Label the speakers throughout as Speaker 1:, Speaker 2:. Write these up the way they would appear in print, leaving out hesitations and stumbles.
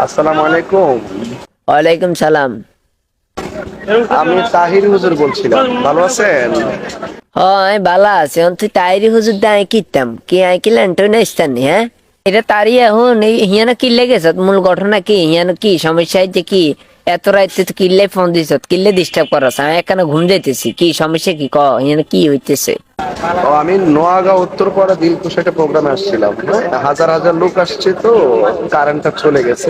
Speaker 1: আসসালামু আলাইকুম।
Speaker 2: ওয়ালাইকুম সালাম।
Speaker 1: আমি তাহির হুজুর বলছিলাম, ভালো আছেন?
Speaker 2: হয় বালা আছে তুই তাইরি হুজুর দে আই কিতাম কি আই কি ল্যান্টো না ইস্তানি হ্যাঁ এটা তারি এখন হিয়ানো কিল্লে গেছ মূল ঘটনা কি হিয়ানো কি সমস্যা হয়েছে কি এত রাইতে তো কিল্লে ফোন দিছ কিল্লে ডিস্টার্ব করছ আমি এখানে ঘুম যাইতেছি কি সমস্যা কি ক হিয়ানো কি হইতেছে?
Speaker 1: আমি নোয়াগাঁও উত্তরপাড়া দিলকুশ একটা প্রোগ্রামে আসছিলাম, হ্যাঁ? হাজার হাজার লোক আসছে, তো কারেন্টটা চলে গেছে।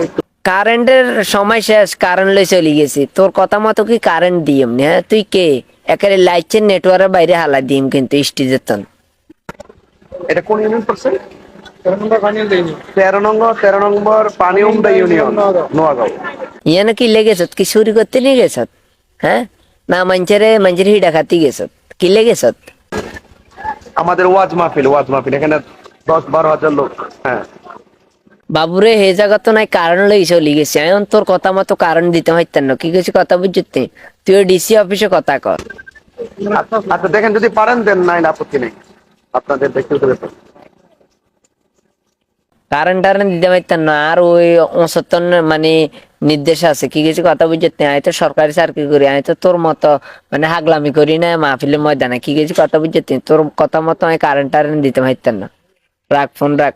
Speaker 2: কারেন্টের সময় শেষ, কারেন্ট লই চলে গেছি, তোর কথা মতো কি কারেন্ট দিম না? হ্যাঁ তুই কে একেবারে লাইটের নেটওয়ার্কের বাইরে হালা দিম কিন্তু স্টিজের।
Speaker 1: এটা কোন ইউনিয়ন পড়ছে? 13 নম্বর পানিউমদা ইউনিয়ন, নোয়াগাঁও।
Speaker 2: ইয়ানো কি লেগেছত কি চুরি করতে নিয়ে গেছত? হ্যাঁ না মানুষের হিডা খাতি গেছত কি লেগেছত?
Speaker 1: আমাদের ওয়াজ মাহফিল এখানে 10-12 হাজার লোক। হ্যাঁ,
Speaker 2: বাবুরে হে জায়গা তো নাই কারণ লই চলি গেছি এখন তোর কথা মতো কারণ দিতে হইতেন না কি কিছু কথা বুঝতে তুই ডিসি অফিসে কথা কর।
Speaker 1: আচ্ছা দেখেন, যদি পারেন দেন, নাই আপত্তি নেই, আপনাদের ব্যক্তিগত ব্যাপার।
Speaker 2: কারেন্ট টারেন্ট দিতে পারতেন না আর ওই অসত্তর মানে নির্দেশ আছে কি কিছু কথা বুঝতে আমি তো সরকারি চাকরি করি আমি তো তোর মতো মানে হাগলামি করি না মাহফিলের ময়দানে কি কিছু কথা বুঝতে তোর কথা মতো আমি কারেন্ট টারেন্ট দিতে পারতেন না। রাখ ফোন রাখ।